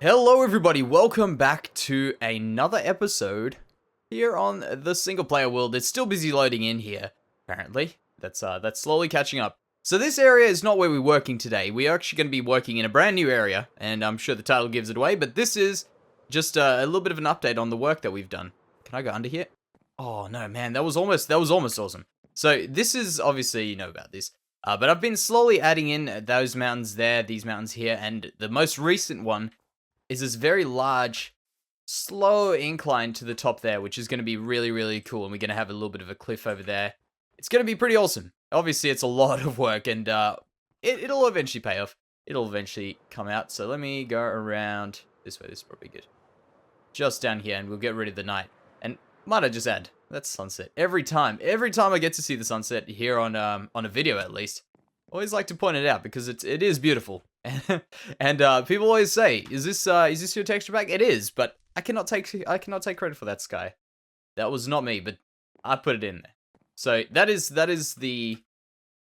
Hello everybody, welcome back to another episode here on the single player world. It's still busy loading in here, apparently. That's slowly catching up. So this area is not where we're working today. We're actually going to be working in a brand new area, and I'm sure the title gives it away, but this is just a little bit of an update on the work that we've done. Can I go under here? Oh no, man, that was almost awesome. So this is, obviously, you know about this, but I've been slowly adding in those mountains there, these mountains here, and the most recent one is this very large, slow incline to the top there, which is going to be really, really cool. And we're going to have a little bit of a cliff over there. It's going to be pretty awesome. Obviously, it's a lot of work, and it'll eventually pay off. It'll eventually come out. So let me go around this way. This is probably good. Just down here, and we'll get rid of the night. And might I just add, that's sunset. Every time I get to see the sunset here on a video, at least, I always like to point it out because it is beautiful. And people always say, "Is this your texture pack?" It is, but I cannot take credit for that sky. That was not me, but I put it in there. So that is the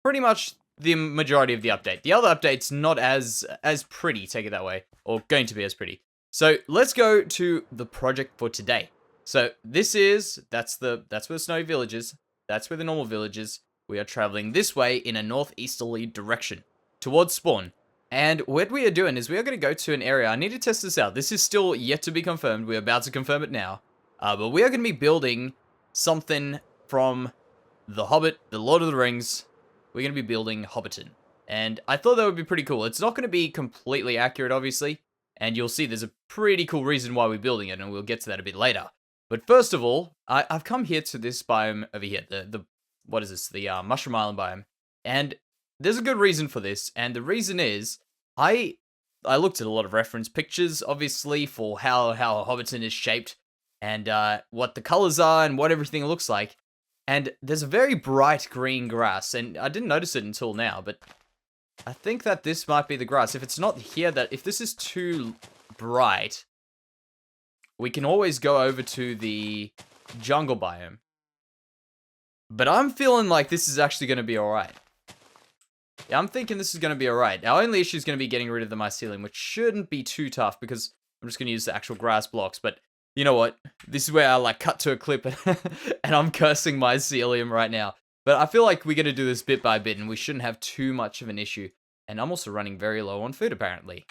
pretty much the majority of the update. The other update's not as pretty, take it that way, or going to be as pretty. So let's go to the project for today. So that's where the snowy village is. That's where the normal village is. We are traveling this way in a northeasterly direction towards spawn. And what we are doing is we are going to go to an area. I need to test this out. This is still yet to be confirmed. We're about to confirm it now. But we are going to be building something from The Hobbit, The Lord of the Rings. We're going to be building Hobbiton. And I thought that would be pretty cool. It's not going to be completely accurate, obviously. And you'll see there's a pretty cool reason why we're building it. And we'll get to that a bit later. But first of all, I've come here to this biome over here. What is this? The Mushroom Island biome. And there's a good reason for this, and the reason is, I looked at a lot of reference pictures, obviously, for how Hobbiton is shaped, and what the colors are, and what everything looks like, and there's a very bright green grass, and I didn't notice it until now, but I think that this might be the grass. If it's not here, if this is too bright, we can always go over to the jungle biome, but I'm feeling like this is actually going to be alright. Yeah, I'm thinking this is going to be alright. Our only issue is going to be getting rid of the mycelium, which shouldn't be too tough because I'm just going to use the actual grass blocks. But you know what? This is where I cut to a clip and I'm cursing mycelium right now. But I feel like we're going to do this bit by bit and we shouldn't have too much of an issue. And I'm also running very low on food apparently.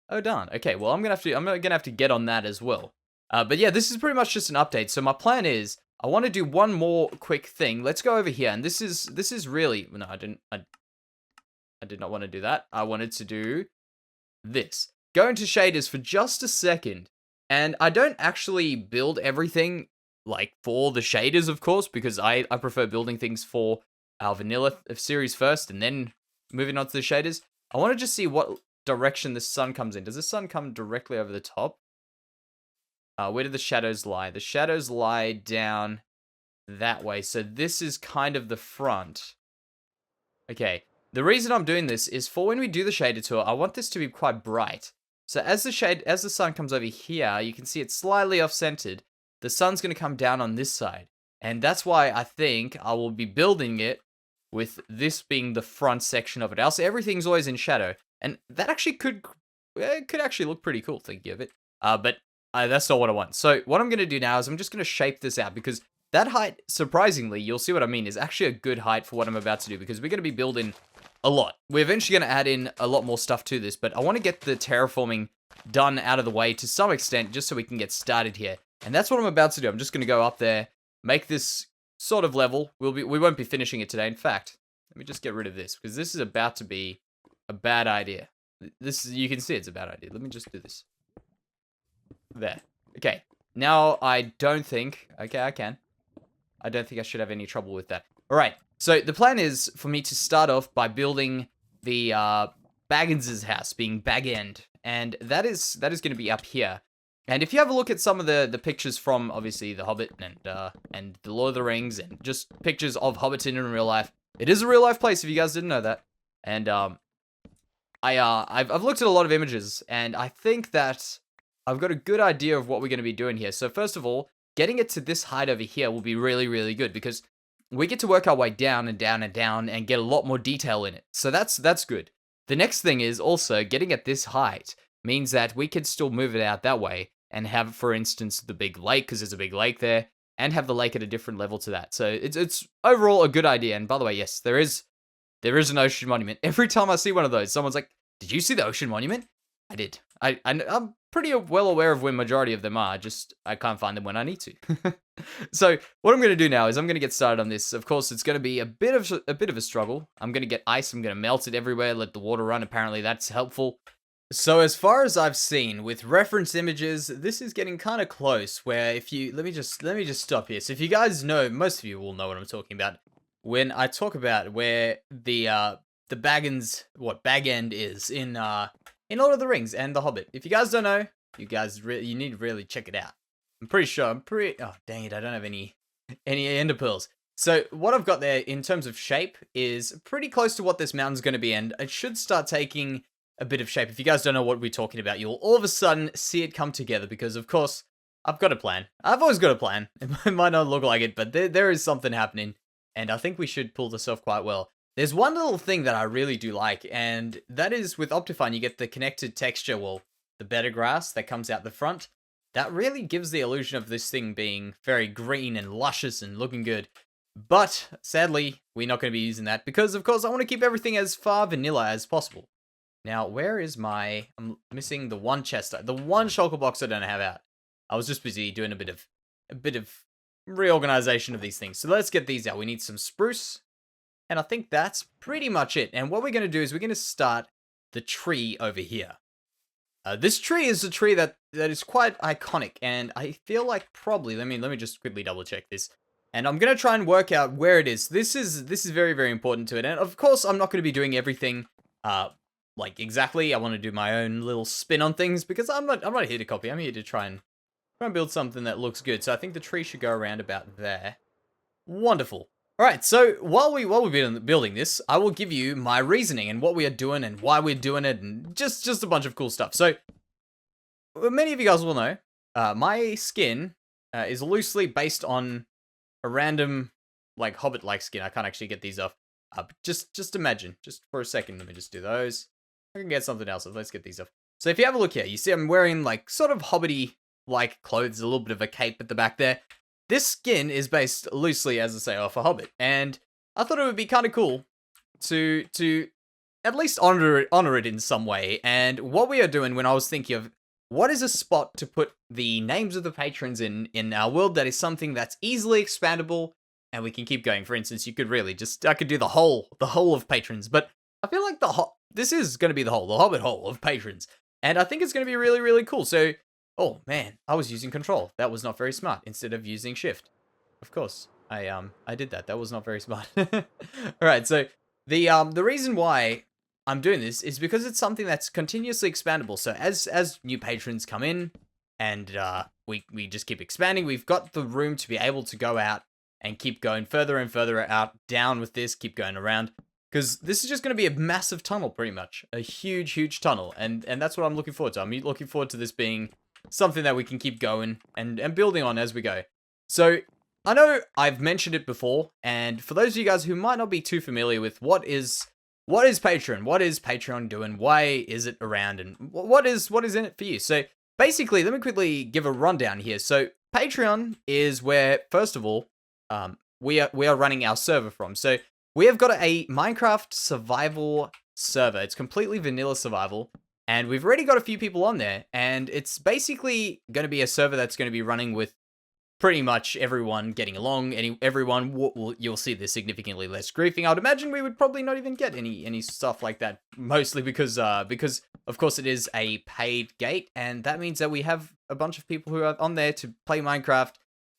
Oh darn. Okay, well I'm going to have to get on that as well. But yeah, this is pretty much just an update. So my plan is I want to do one more quick thing. Let's go over here, and this is really no, I did not want to do that. I wanted to do this. Go into shaders for just a second. And I don't actually build everything, for the shaders, of course, because I prefer building things for our vanilla series first and then moving on to the shaders. I want to just see what direction the sun comes in. Does the sun come directly over the top? Where do the shadows lie? The shadows lie down that way. So this is kind of the front. Okay. The reason I'm doing this is for when we do the shader tour, I want this to be quite bright. So as the sun comes over here, you can see it's slightly off-centered. The sun's going to come down on this side. And that's why I think I will be building it with this being the front section of it. Else everything's always in shadow. And that actually could actually look pretty cool, thinking of it. But that's not what I want. So what I'm going to do now is I'm just going to shape this out because that height, surprisingly, you'll see what I mean, is actually a good height for what I'm about to do because we're going to be building a lot. We're eventually going to add in a lot more stuff to this, but I want to get the terraforming done out of the way to some extent just so we can get started here. And that's what I'm about to do. I'm just going to go up there, make this sort of level. We won't be finishing it today. In fact, let me just get rid of this because this is about to be a bad idea. You can see it's a bad idea. Let me just do this. There. Okay. Now I don't think I don't think I should have any trouble with that. All right. So the plan is for me to start off by building the Baggins' house, being Bag End, and that is going to be up here. And if you have a look at some of the pictures from obviously The Hobbit and The Lord of the Rings, and just pictures of Hobbiton in real life, it is a real life place. If you guys didn't know that, and I've looked at a lot of images, and I think that I've got a good idea of what we're going to be doing here. So first of all, getting it to this height over here will be really, really good because we get to work our way down and down and down and get a lot more detail in it. So that's good. The next thing is also getting at this height means that we could still move it out that way and have, for instance, the big lake, because there's a big lake there, and have the lake at a different level to that. So it's overall a good idea. And by the way, yes, there is an ocean monument. Every time I see one of those, someone's like, "Did you see the ocean monument?" I did. I'm pretty well aware of where majority of them are. Just I can't find them when I need to. So what I'm going to do now is I'm going to get started on this. Of course, it's going to be a bit of a struggle. I'm going to get ice. I'm going to melt it everywhere. Let the water run. Apparently, that's helpful. So as far as I've seen with reference images, this is getting kind of close. Where if you let me just stop here. So if you guys know, most of you will know what I'm talking about when I talk about where the bag end is in Lord of the Rings and The Hobbit. If you guys don't know, you need to really check it out. Oh dang it, I don't have any ender pearls. So what I've got there in terms of shape is pretty close to what this mountain's going to be, and it should start taking a bit of shape. If you guys don't know what we're talking about, you'll all of a sudden see it come together, because of course I've got a plan. I've always got a plan. It might not look like it, but there is something happening, and I think we should pull this off quite well. There's one little thing that I really do like, and that is with Optifine, you get the connected texture wall, the better grass that comes out the front. That really gives the illusion of this thing being very green and luscious and looking good. But sadly, we're not going to be using that because, of course, I want to keep everything as far vanilla as possible. Now, where is my... I'm missing the one chest, the one shulker box I don't have out. I was just busy doing a bit of reorganization of these things. So let's get these out. We need some spruce. And I think that's pretty much it. And what we're going to do is we're going to start the tree over here. This tree is a tree that is quite iconic, and I feel like probably, let me just quickly double check this. And I'm going to try and work out where it is. This is very, very important to it. And of course, I'm not going to be doing everything like exactly. I want to do my own little spin on things because I'm not here to copy. I'm here to try and build something that looks good. So I think the tree should go around about there. Wonderful. All right, so while we're building this, I will give you my reasoning and what we are doing and why we're doing it and just a bunch of cool stuff. So, many of you guys will know, my skin is loosely based on a random, like, Hobbit-like skin. I can't actually get these off. Just imagine, just for a second, let me just do those. I can get something else, let's get these off. So if you have a look here, you see I'm wearing, like, sort of Hobbity-like clothes, a little bit of a cape at the back there. This skin is based loosely, as I say, off a Hobbit, and I thought it would be kind of cool to at least honor it in some way. And what we are doing, when I was thinking of what is a spot to put the names of the patrons in our world that is something that's easily expandable and we can keep going. For instance, you could really I could do the whole of patrons, but I feel like this is going to be the Hobbit Hole of patrons, and I think it's going to be really, really cool. So. Oh man, I was using control. That was not very smart. Instead of using shift. Of course, I did that. That was not very smart. All right, so the reason why I'm doing this is because it's something that's continuously expandable. So as new patrons come in and we just keep expanding, we've got the room to be able to go out and keep going further and further out down with this, keep going around. Because this is just going to be a massive tunnel, pretty much. A huge, huge tunnel. And that's what I'm looking forward to. I'm looking forward to this being something that we can keep going and building on as we go. So, I know I've mentioned it before, and for those of you guys who might not be too familiar with what is Patreon, what is Patreon doing, why is it around, and what is in it for you? So, basically, let me quickly give a rundown here. So, Patreon is where, first of all, we are running our server from. So, we have got a Minecraft survival server. It's completely vanilla survival. And we've already got a few people on there, and it's basically going to be a server that's going to be running with pretty much everyone getting along. You'll see there's significantly less griefing. I would imagine we would probably not even get any stuff like that, mostly because of course it is a paid gate, and that means that we have a bunch of people who are on there to play Minecraft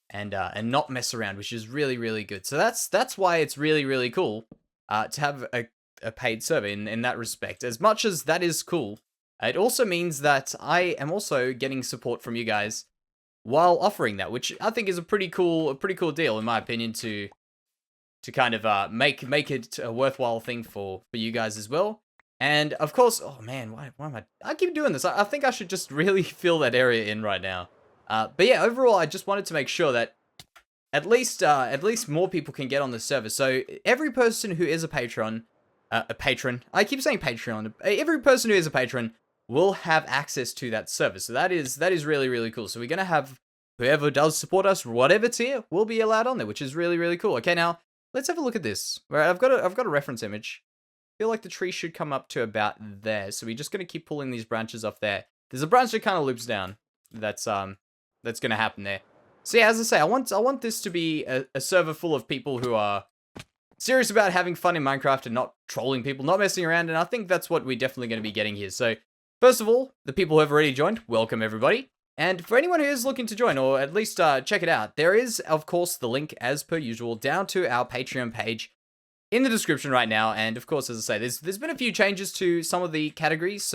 and not mess around, which is really, really good. So that's why it's really, really cool to have a paid server in that respect. As much as that is cool. It also means that I am also getting support from you guys while offering that, which I think is a pretty cool deal in my opinion to kind of make it a worthwhile thing for you guys as well. And of course, oh man, why am I keep doing this? I think I should just really fill that area in right now. But yeah, overall, I just wanted to make sure that at least more people can get on the server. So every person who is a patron, I keep saying Patreon. Every person who is a patron will have access to that server. So that is really, really cool. So we're going to have whoever does support us, whatever tier, will be allowed on there, which is really, really cool. Okay, now let's have a look at this. Right, I've got a reference image. I feel like the tree should come up to about there. So we're just going to keep pulling these branches off there. There's a branch that kind of loops down. That's going to happen there. So yeah, as I say, I want this to be a server full of people who are serious about having fun in Minecraft and not trolling people, not messing around, and I think that's what we're definitely going to be getting here. So, first of all, the people who have already joined, welcome everybody. And for anyone who is looking to join, or at least check it out, there is, of course, the link, as per usual, down to our Patreon page in the description right now. And of course, as I say, there's been a few changes to some of the categories,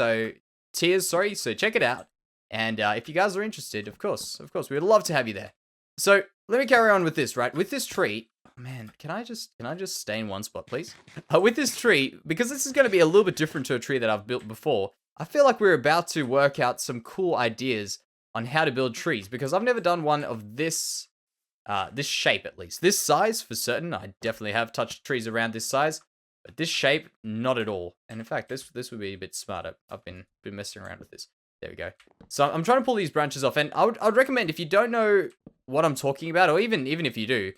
tiers, so check it out. And if you guys are interested, of course, we would love to have you there. So, let me carry on with this, right? With this tree, oh man, can I just stay in one spot, please? With this tree, because this is going to be a little bit different to a tree that I've built before, I feel like we're about to work out some cool ideas on how to build trees, because I've never done one of this shape, at least. This size, for certain, I definitely have touched trees around this size, but this shape, not at all. And in fact, this would be a bit smarter. I've been messing around with this. There we go. So I'm trying to pull these branches off, and I would recommend, if you don't know what I'm talking about, or even if you do,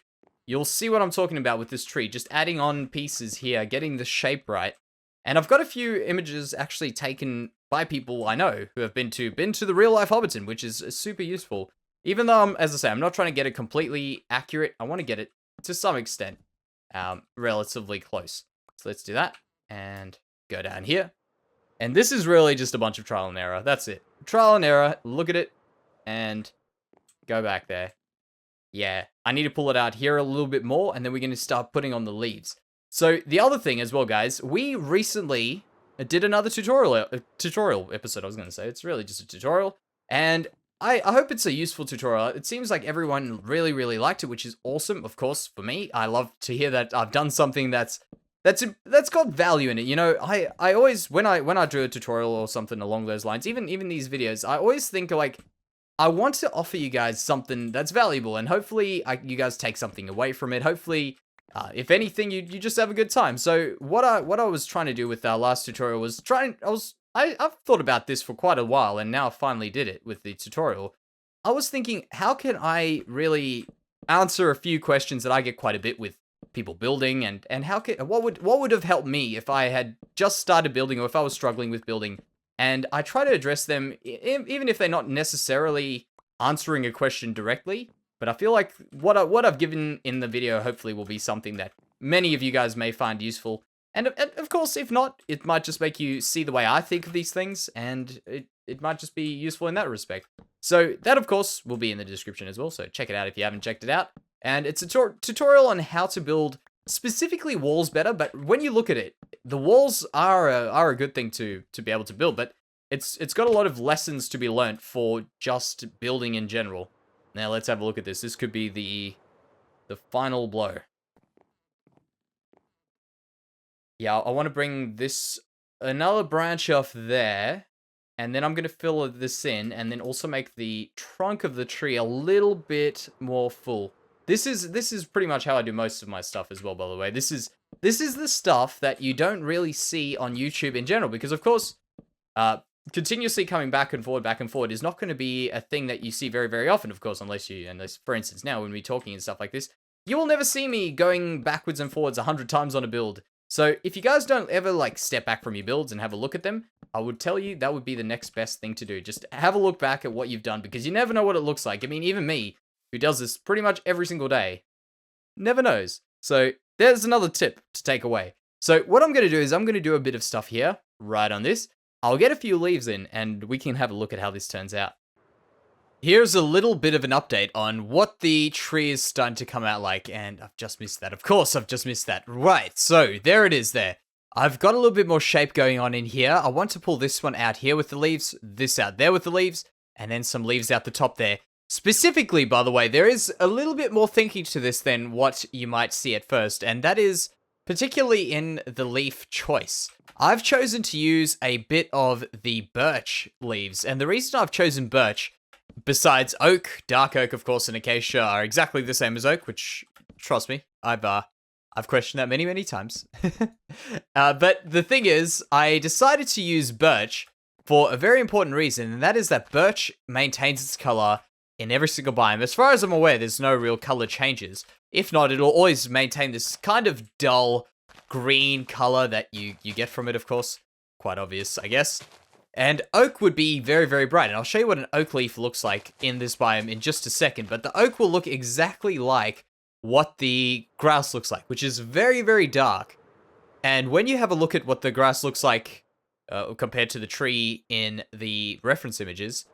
you'll see what I'm talking about with this tree. Just adding on pieces here, getting the shape right. And I've got a few images actually taken by people I know who have been to the real life Hobbiton, which is super useful. Even though, as I say, I'm not trying to get it completely accurate. I want to get it, to some extent, relatively close. So let's do that, and go down here. And this is really just a bunch of trial and error. That's it. Trial and error, look at it, and go back there. Yeah, I need to pull it out here a little bit more, and then we're going to start putting on the leaves. So, the other thing as well, guys, we recently did another tutorial episode, I was going to say. It's really just a tutorial, and I hope it's a useful tutorial. It seems like everyone really, really liked it, which is awesome. Of course, for me, I love to hear that I've done something that's got value in it. You know, I always, when I do a tutorial or something along those lines, even these videos, I always think, like, I want to offer you guys something that's valuable, and hopefully you guys take something away from it. Hopefully, if anything, you just have a good time. So what I was trying to do with our last tutorial was I've thought about this for quite a while, and now I finally did it with the tutorial. I was thinking, how can I really answer a few questions that I get quite a bit with people building, and what would have helped me if I had just started building, or if I was struggling with building. And I try to address them, even if they're not necessarily answering a question directly. But I feel like what I've given in the video hopefully will be something that many of you guys may find useful. And of course, if not, it might just make you see the way I think of these things, and it might just be useful in that respect. So that, of course, will be in the description as well, so check it out if you haven't checked it out. And it's a tutorial on how to build specifically walls better, but when you look at it, the walls are a good thing to be able to build, but it's got a lot of lessons to be learnt for just building in general. Now let's have a look at this. This could be the final blow. Yeah, I want to bring another branch off there, and then I'm going to fill this in, and then also make the trunk of the tree a little bit more full. This is pretty much how I do most of my stuff as well, by the way. This is the stuff that you don't really see on YouTube in general, because of course, continuously coming back and forward is not going to be a thing that you see very, very often, of course, unless, for instance, now when we're talking and stuff like this, you will never see me going backwards and forwards 100 times on a build. So if you guys don't ever, like, step back from your builds and have a look at them, I would tell you that would be the next best thing to do. Just have a look back at what you've done, because you never know what it looks like. I mean, even me, who does this pretty much every single day, never knows. So there's another tip to take away. So what I'm going to do is I'm going to do a bit of stuff here, right on this. I'll get a few leaves in, and we can have a look at how this turns out. Here's a little bit of an update on what the tree is starting to come out like, and I've just missed that. Of course, I've just missed that. Right, so there it is there. I've got a little bit more shape going on in here. I want to pull this one out here with the leaves, this out there with the leaves, and then some leaves out the top there. Specifically, by the way, there is a little bit more thinking to this than what you might see at first, and that is particularly in the leaf choice. I've chosen to use a bit of the birch leaves, and the reason I've chosen birch, besides oak, dark oak, of course, and acacia are exactly the same as oak, which, trust me, I've questioned that many, many times. But the thing is, I decided to use birch for a very important reason, and that is that birch maintains its color in every single biome. As far as I'm aware, there's no real color changes. If not, it'll always maintain this kind of dull green color that you get from it, of course. Quite obvious, I guess. And oak would be very, very bright. And I'll show you what an oak leaf looks like in this biome in just a second. But the oak will look exactly like what the grass looks like, which is very, very dark. And when you have a look at what the grass looks like compared to the tree in the reference images,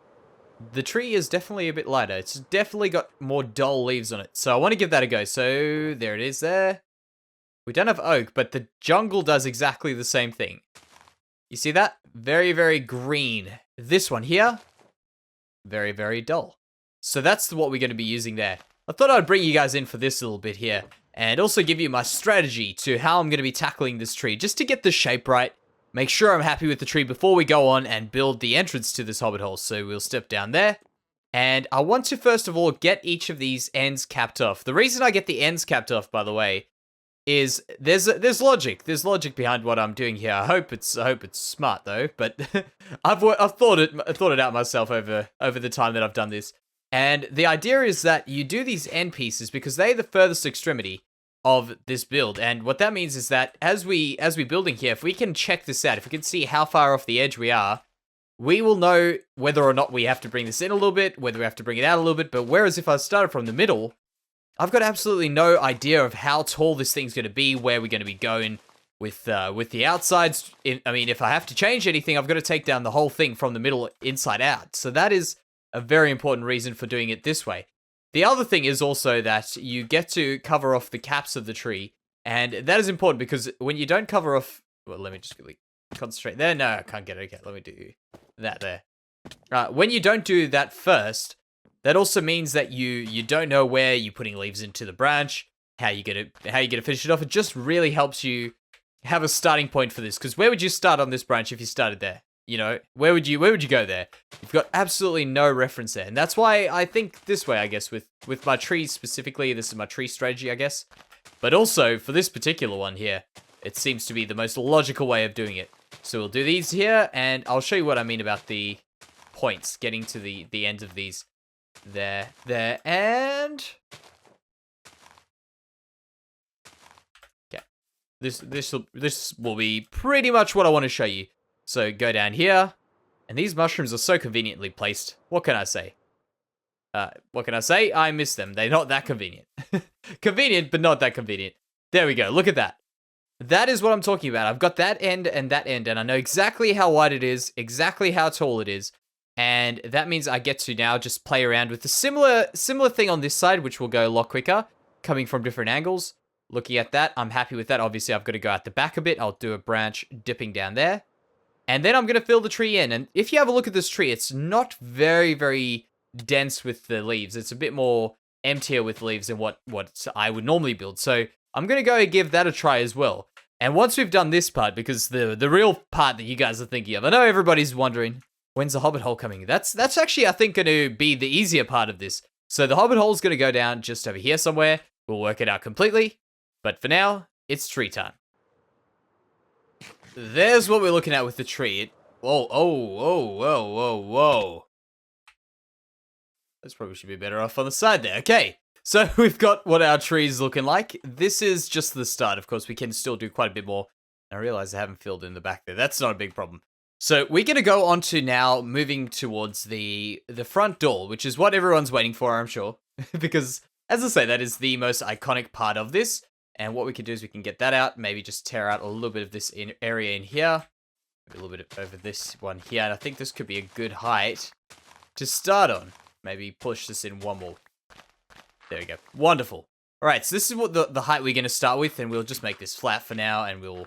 the tree is definitely a bit lighter. It's definitely got more dull leaves on it. So I want to give that a go. So there it is there. We don't have oak, but the jungle does exactly the same thing. You see that? Very, very green. This one here, very, very dull. So that's what we're going to be using there. I thought I'd bring you guys in for this little bit here, and also give you my strategy to how I'm going to be tackling this tree, just to get the shape right, make sure I'm happy with the tree before we go on and build the entrance to this Hobbit Hole. So we'll step down there, and I want to first of all get each of these ends capped off. The reason I get the ends capped off, by the way, is there's logic. There's logic behind what I'm doing here. I hope it's smart though. But I've thought it out myself over the time that I've done this. And the idea is that you do these end pieces because they're the furthest extremity of this build. And what that means is that as we building here, if we can check this out, if we can see how far off the edge we are, we will know whether or not we have to bring this in a little bit, whether we have to bring it out a little bit. But whereas if I started from the middle, I've got absolutely no idea of how tall this thing's going to be, where we're going to be going with the outsides. I mean, if I have to change anything, I've got to take down the whole thing from the middle inside out. So that is a very important reason for doing it this way. The other thing is also that you get to cover off the caps of the tree, and that is important because when you don't cover off... Well, let me just really concentrate there. No, I can't get it. Okay, let me do that there. When you don't do that first, that also means that you don't know where you're putting leaves into the branch, how you gonna finish it off. It just really helps you have a starting point for this. Because where would you start on this branch if you started there? You know, where would you go there? You've got absolutely no reference there, and that's why I think this way. I guess with my trees specifically, this is my tree strategy, I guess. But also for this particular one here, it seems to be the most logical way of doing it. So we'll do these here, and I'll show you what I mean about the points getting to the ends of these. There, and... Okay. This will be pretty much what I want to show you. So go down here, and these mushrooms are so conveniently placed. What can I say? I miss them. They're not that convenient. Convenient, but not that convenient. There we go. Look at that. That is what I'm talking about. I've got that end, and I know exactly how wide it is, exactly how tall it is. And that means I get to now just play around with the similar thing on this side, which will go a lot quicker, coming from different angles. Looking at that, I'm happy with that. Obviously, I've got to go out the back a bit. I'll do a branch dipping down there. And then I'm going to fill the tree in. And if you have a look at this tree, it's not very, very dense with the leaves. It's a bit more emptier with leaves than what I would normally build. So I'm going to go and give that a try as well. And once we've done this part, because the real part that you guys are thinking of, I know everybody's wondering, when's the Hobbit Hole coming? That's actually, I think, going to be the easier part of this. So the Hobbit Hole's going to go down just over here somewhere. We'll work it out completely. But for now, it's tree time. There's what we're looking at with the tree. Whoa. This probably should be better off on the side there. Okay, so we've got what our tree's looking like. This is just the start. Of course, we can still do quite a bit more. I realize I haven't filled in the back there. That's not a big problem. So we're going to go on to now moving towards the front door, which is what everyone's waiting for, I'm sure. Because, as I say, that is the most iconic part of this. And what we can do is we can get that out, maybe just tear out a little bit of this area in here. Maybe a little bit over this one here. And I think this could be a good height to start on. Maybe push this in one more. There we go. Wonderful. All right, so this is what the height we're going to start with. And we'll just make this flat for now. And we'll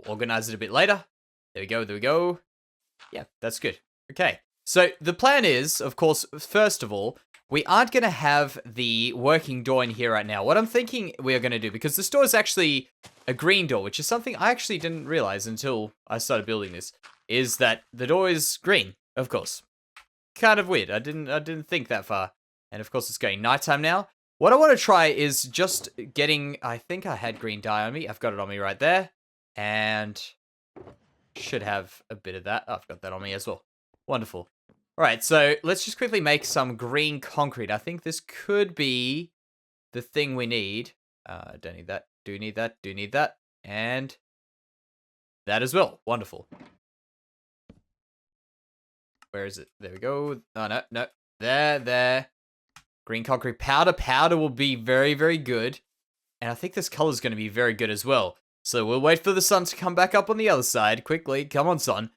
organize it a bit later. There we go. Yeah, that's good. Okay, so the plan is, of course, first of all, we aren't going to have the working door in here right now. What I'm thinking we're going to do, because this door is actually a green door, which is something I actually didn't realize until I started building this, is that the door is green, of course. Kind of weird. I didn't think that far. And of course, it's getting nighttime now. What I want to try is just getting, I think I had green dye on me. I've got it on me right there. And Should have a bit of that. Oh, I've got that on me as well. Wonderful. All right, so let's just quickly make some green concrete. I think this could be the thing we need. Don't need that. Do need that. Do need that. And that as well. Wonderful. Where is it? There we go. Oh, no, no. There. Green concrete powder. Powder will be very, very good. And I think this color is going to be very good as well. So we'll wait for the sun to come back up on the other side. Quickly. Come on, sun.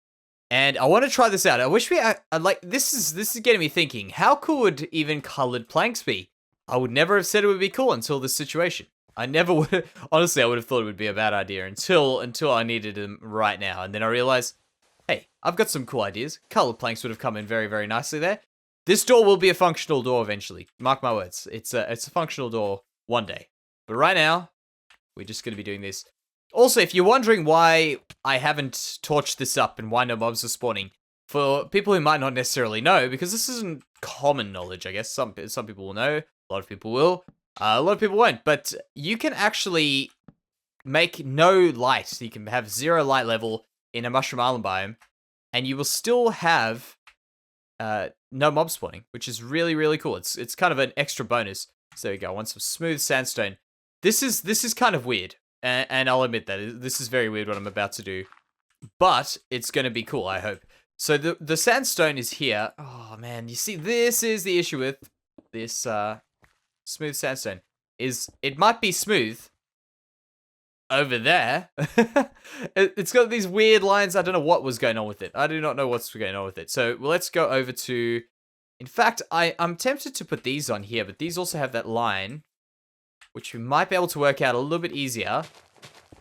And I want to try this out. I wish I'd like, this is getting me thinking. How cool would even colored planks be? I would never have said it would be cool until this situation. I never would, honestly, I would have thought it would be a bad idea until I needed them right now. And then I realized, hey, I've got some cool ideas. Colored planks would have come in very, very nicely there. This door will be a functional door eventually. Mark my words. It's a functional door one day. But right now, we're just going to be doing this. Also, if you're wondering why I haven't torched this up and why no mobs are spawning, for people who might not necessarily know, because this isn't common knowledge, I guess. Some people will know, a lot of people will, a lot of people won't. But you can actually make no light. You can have 0 light level in a Mushroom Island biome, and you will still have no mob spawning, which is really, really cool. It's kind of an extra bonus. So there we go. I want some smooth sandstone. This is kind of weird. And I'll admit that this is very weird what I'm about to do, but it's going to be cool, I hope. So the sandstone is here. Oh man, you see, this is the issue with this smooth sandstone. It might be smooth over there. It's got these weird lines. I don't know what was going on with it. I do not know what's going on with it. So let's go over to. In fact, I'm tempted to put these on here, but these also have that line, which we might be able to work out a little bit easier.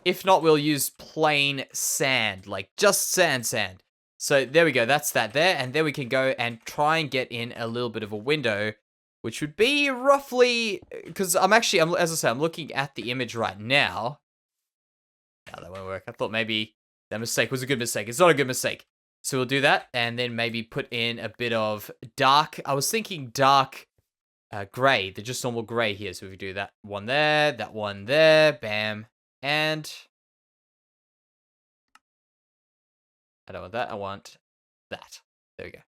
If not, we'll use plain sand, like just sand. So there we go, that's that there, and then we can go and try and get in a little bit of a window, which would be roughly, because as I say, I'm looking at the image right now. No, that won't work. I thought maybe that mistake was a good mistake. It's not a good mistake. So we'll do that, and then maybe put in a bit of dark. I was thinking dark gray, the just normal gray here. So if we do that one there, bam, and I don't want that, I want that. There we go.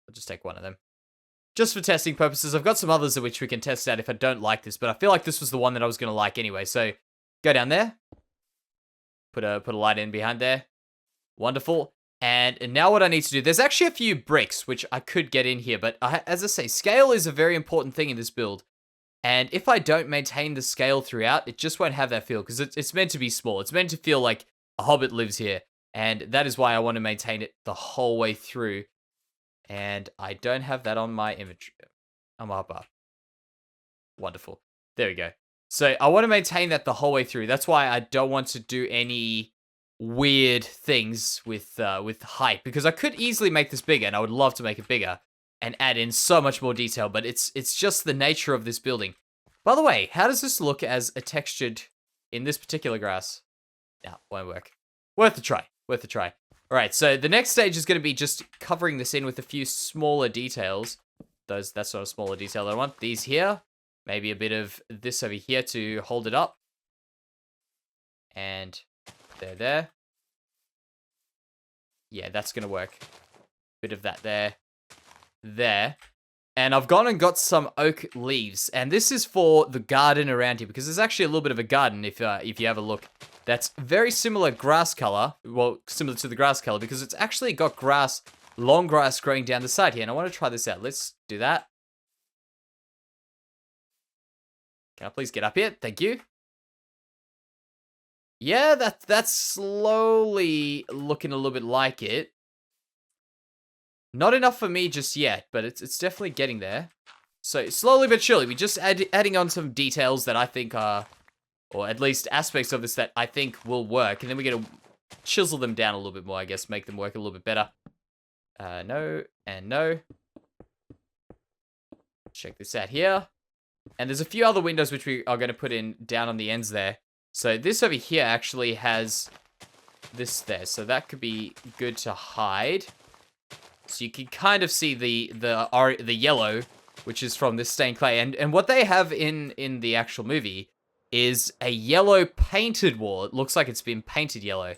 I'll just take one of them. Just for testing purposes, I've got some others of which we can test out if I don't like this, but I feel like this was the one that I was going to like anyway. So go down there, put a light in behind there. Wonderful. And now what I need to do, there's actually a few bricks, which I could get in here, but as I say, scale is a very important thing in this build. And if I don't maintain the scale throughout, it just won't have that feel, because it's meant to be small. It's meant to feel like a hobbit lives here, and that is why I want to maintain it the whole way through. And I don't have that on my image. I'm up. Wonderful. There we go. So I want to maintain that the whole way through. That's why I don't want to do any weird things with height, because I could easily make this bigger, and I would love to make it bigger and add in so much more detail, but it's just the nature of this building. By the way, how does this look as a textured in this particular grass? No, won't work. Worth a try. All right, so the next stage is going to be just covering this in with a few smaller details. That's not a smaller detail that I want. These here, maybe a bit of this over here to hold it up, and there. Yeah, that's going to work. Bit of that there. And I've gone and got some oak leaves. And this is for the garden around here, because there's actually a little bit of a garden if you have a look. That's very similar grass color. Well, similar to the grass color, because it's actually got grass, long grass growing down the side here. And I want to try this out. Let's do that. Can I please get up here? Thank you. Yeah, that's slowly looking a little bit like it. Not enough for me just yet, but it's definitely getting there. So slowly but surely, we just adding on some details that I think are, or at least aspects of this that I think will work, and then we're gonna chisel them down a little bit more, I guess, make them work a little bit better. No, and no. Check this out here. And there's a few other windows which we are going to put in down on the ends there. So this over here actually has this there. So that could be good to hide. So you can kind of see the yellow, which is from this stained clay. And what they have in the actual movie is a yellow painted wall. It looks like it's been painted yellow.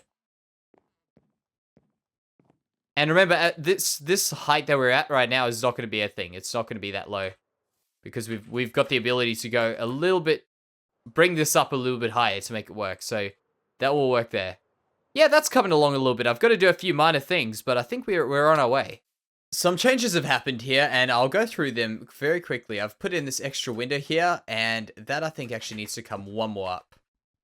And remember, this height that we're at right now is not going to be a thing. It's not going to be that low because we've got the ability to go a little bit, bring this up a little bit higher to make it work. So that will work there. Yeah, that's coming along a little bit. I've got to do a few minor things, but I think we're on our way. Some changes have happened here, and I'll go through them very quickly. I've put in this extra window here, and that I think actually needs to come one more up.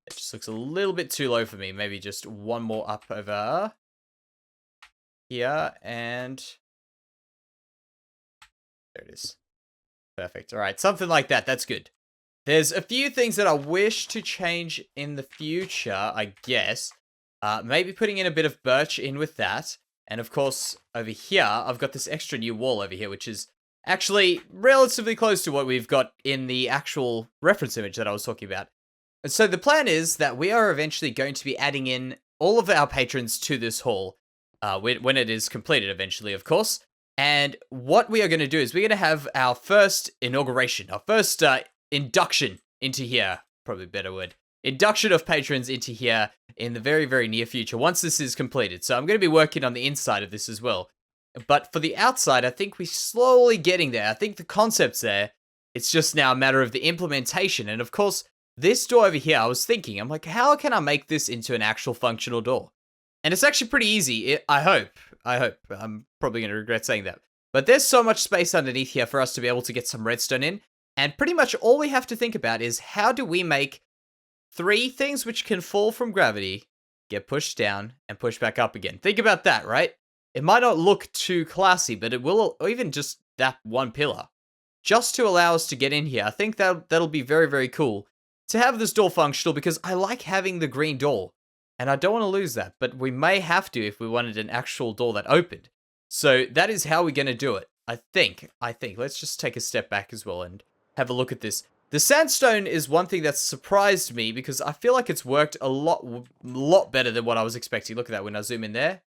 It just looks a little bit too low for me. Maybe just one more up over here, and there it is. Perfect. All right, something like that. That's good. There's a few things that I wish to change in the future, I guess. Maybe putting in a bit of birch in with that. And of course, over here, I've got this extra new wall over here, which is actually relatively close to what we've got in the actual reference image that I was talking about. And so the plan is that we are eventually going to be adding in all of our patrons to this hall, when it is completed eventually, of course. And what we are going to do is we're going to have our first inauguration, our first induction into here, probably a better word. Induction of patrons into here in the very, very near future, once this is completed. So I'm going to be working on the inside of this as well. But for the outside, I think we're slowly getting there. I think the concept's there. It's just now a matter of the implementation. And of course, this door over here, I was thinking, I'm like, how can I make this into an actual functional door? And it's actually pretty easy, I hope. I'm probably going to regret saying that. But there's so much space underneath here for us to be able to get some redstone in. And pretty much all we have to think about is how do we make 3 things which can fall from gravity, get pushed down, and push back up again. Think about that, right? It might not look too classy, but it will, or even just that one pillar. Just to allow us to get in here. I think that'll be very, very cool to have this door functional because I like having the green door. And I don't want to lose that, but we may have to if we wanted an actual door that opened. So that is how we're going to do it. I think. Let's just take a step back as well and have a look at this. The sandstone is one thing that surprised me because I feel like it's worked a lot better than what I was expecting. Look at that when I zoom in there.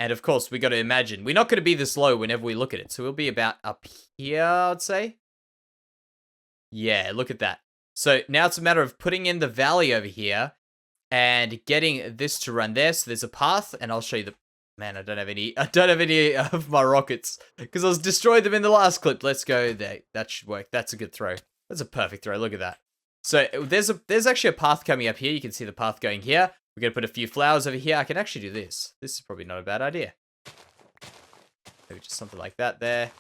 And of course, we got to imagine. We're not going to be this low whenever we look at it. So we'll be about up here, I'd say. Yeah, look at that. So now it's a matter of putting in the valley over here and getting this to run there. So there's a path, and I'll show you the... Man, I don't have any of my rockets because I was destroyed them in the last clip. Let's go there. That should work. That's a good throw. That's a perfect throw. Look at that. So there's actually a path coming up here. You can see the path going here. We're going to put a few flowers over here. I can actually do this. This is probably not a bad idea. Maybe just something like that there.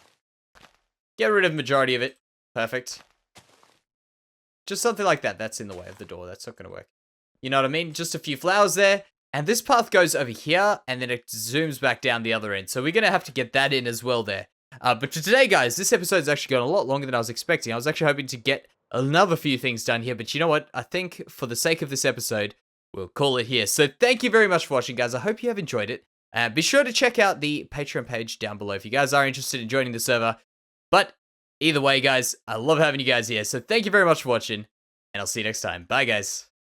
Get rid of the majority of it. Perfect. Just something like that. That's in the way of the door. That's not going to work. You know what I mean? Just a few flowers there. And this path goes over here, and then it zooms back down the other end. So we're going to have to get that in as well there. But for today, guys, this episode's actually gone a lot longer than I was expecting. I was actually hoping to get another few things done here. But you know what? I think for the sake of this episode, we'll call it here. So thank you very much for watching, guys. I hope you have enjoyed it. Be sure to check out the Patreon page down below if you guys are interested in joining the server. But either way, guys, I love having you guys here. So thank you very much for watching, and I'll see you next time. Bye, guys.